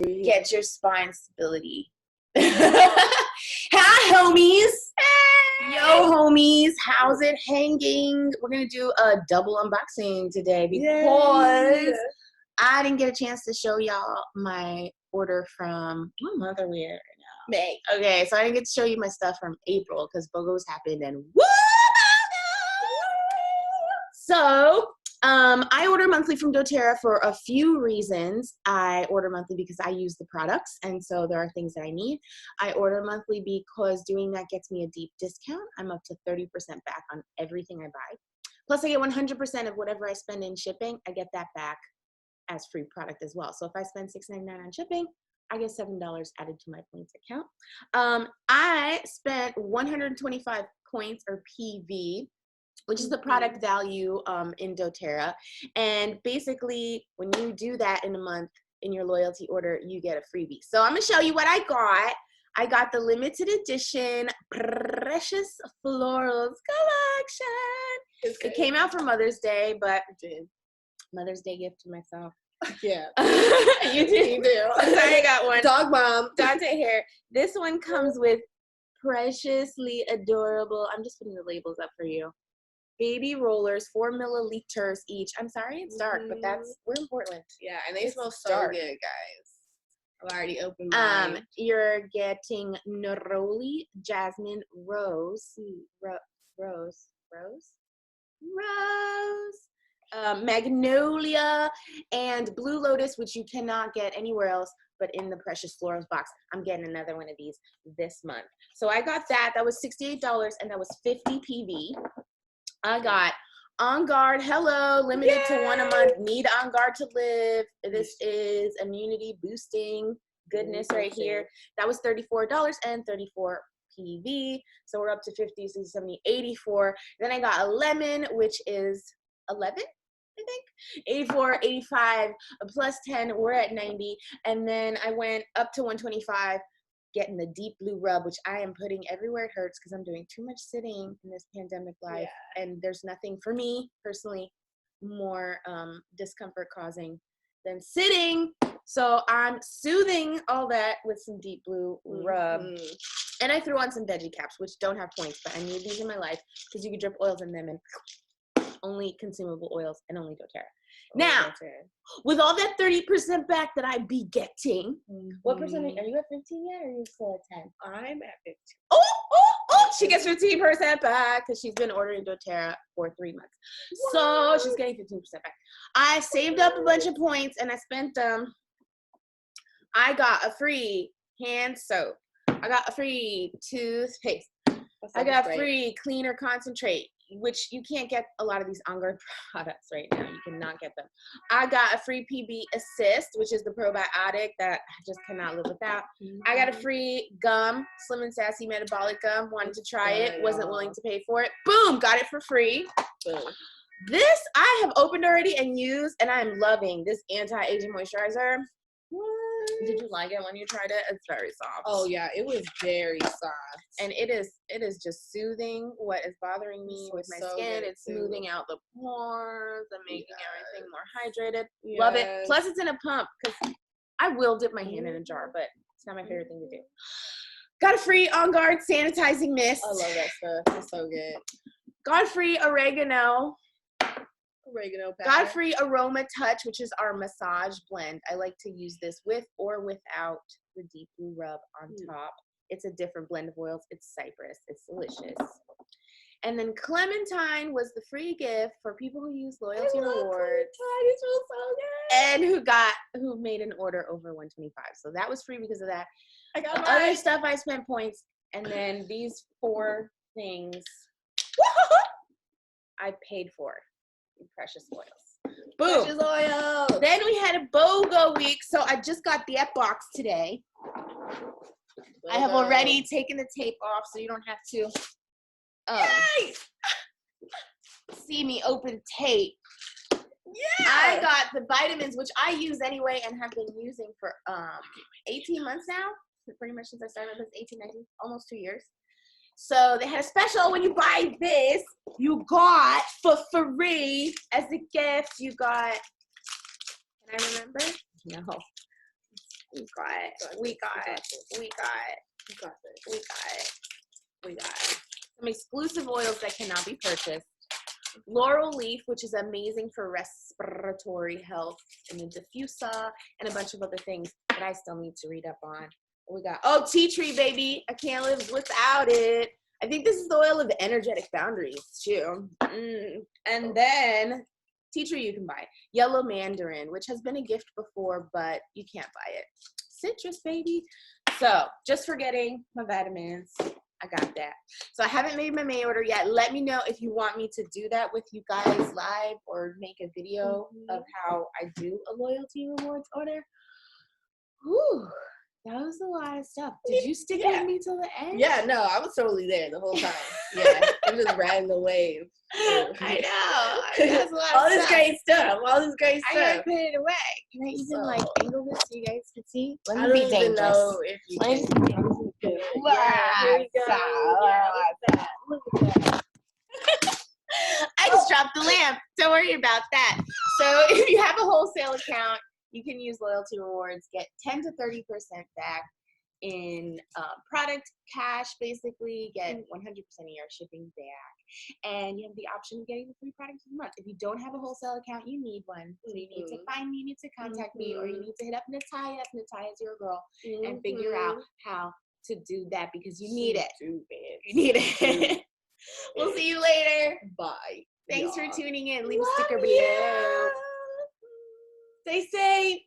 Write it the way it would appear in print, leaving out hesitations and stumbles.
get your spine stability. Hi, homies. Yo, homies, how's it hanging? We're gonna do a double unboxing today because I didn't get a chance to show y'all my order from, what month are we in right now? May. Okay, so I didn't get to show you my stuff from April because BOGOs happened and woo! So, I order monthly from doTERRA for a few reasons. I order monthly because I use the products, and so there are things that I need. I order monthly because doing that gets me a deep discount. I'm up to 30% back on everything I buy. Plus, I get 100% of whatever I spend in shipping. I get that back as free product as well. So if I spend $6.99 on shipping, I get $7 added to my points account. I spent 125 points or PV, which is the product value in doTERRA. And basically, when you do that in a month in your loyalty order, you get a freebie. So I'm gonna show you what I got. I got the limited edition Precious Florals collection. It came out for Mother's Day, but Mother's Day gift to myself. Yeah. You do. You do. I got one. Dog mom. Dante hair. This one comes with preciously adorable, I'm just putting the labels up for you, baby rollers, 4 milliliters each. I'm sorry it's dark, but we're in Portland. Yeah, and they smell so dark. good, guys. I've already opened mine. You're getting neroli, jasmine, rose, magnolia, and blue lotus, which you cannot get anywhere else but in the Precious Florals box. I'm getting another one of these this month. So I got that. That was $68, and that was 50 PV. I got On Guard, hello, limited to 1 a month, need On Guard to live. This is immunity boosting goodness right here. That was $34 and 34 PV. So we're up to 50, 60, 70, 84. Then I got a lemon, which is 11, I think. 84, 85, plus 10, we're at 90. And then I went up to 125. Getting the deep blue rub, which I am putting everywhere it hurts because I'm doing too much sitting in this pandemic life. Yeah. And there's nothing for me personally more discomfort causing than sitting. So I'm soothing all that with some deep blue rub. And I threw on some veggie caps, which don't have points, but I need these in my life because you can drip oils in them, and only consumable oils and only doTERRA. Now, with all that 30% back that I be getting, what percentage? Are you at 15 yet, or are you still at 10? I'm at 15. Oh! She gets 15% back because she's been ordering doTERRA for 3 months. Wow. So she's getting 15% back. I saved up a bunch of points and I spent them. I got a free hand soap. I got a free toothpaste. I got free cleaner concentrate, which you can't get a lot of these On Guard products right now. You cannot get them. I got a free PB Assist, which is the probiotic that I just cannot live without. I got a free gum, Slim and Sassy Metabolic Gum. Wanted to try it, wasn't willing to pay for it. Boom, got it for free. Boom. This I have opened already and used, and I'm loving this anti-aging moisturizer. Did you like it when you tried it? It's very soft. Oh yeah, it was very soft. And it is just soothing what is bothering me with my skin. It's smoothing out the pores and making everything more hydrated. Yes. Love it. Plus it's in a pump because I will dip my hand in a jar, but it's not my favorite thing to do. Got a free On Guard sanitizing mist. I love that stuff. It's so good. Got free oregano. Got free Aroma Touch, which is our massage blend. I like to use this with or without the deep blue rub on top. It's a different blend of oils. It's cypress. It's delicious. And then Clementine was the free gift for people who use loyalty rewards. It smells so good. And who made an order over 125. So that was free because of that. I got other stuff I spent points, and then these 4 things I paid for. Precious oils. Boom. Precious oils. Then we had a BOGO week, so I just got that box today. I have already taken the tape off, so you don't have to see me open tape. Yeah. I got the vitamins, which I use anyway and have been using for 18 months now. Pretty much since I started this, 18, 19, almost 2 years. So they had a special when you buy this, you got for free as a gift, you got, can I remember? No. We got it. We got it. We got it. You got this. We got it. We got it. Some exclusive oils that cannot be purchased. Laurel leaf, which is amazing for respiratory health, and the diffuser, and a bunch of other things that I still need to read up on. We got, oh, tea tree, baby. I can't live without it. I think this is the oil of the energetic boundaries, too. And then, tea tree you can buy. Yellow mandarin, which has been a gift before, but you can't buy it. Citrus, baby. So, just for getting my vitamins. I got that. So I haven't made my May order yet. Let me know if you want me to do that with you guys live or make a video of how I do a loyalty rewards order. Whew, that was a lot of stuff. Did you stick with me till the end? Yeah, no, I was totally there the whole time. Yeah, I'm just riding the wave. I know. That's a lot of All this stuff. great stuff. All this great I gotta stuff. put it away. Can I even like angle this so you guys can see? Let I me don't be even dangerous. know if you Let me can. be dangerous. Yeah, here we go. Yeah, look at that. I just dropped the lamp. Don't worry about that. So if you have a wholesale account, you can use loyalty rewards, get 10 to 30% back in product cash, basically, get 100% of your shipping back. And you have the option of getting the free product of the month. If you don't have a wholesale account, you need one. So you need to find me, you need to contact me, or you need to hit up Natalia if Natalia's your girl and figure out how to do that because you need it. You need it. We'll see you later. Bye. Thanks for tuning in. Leave a sticker below. Stay safe.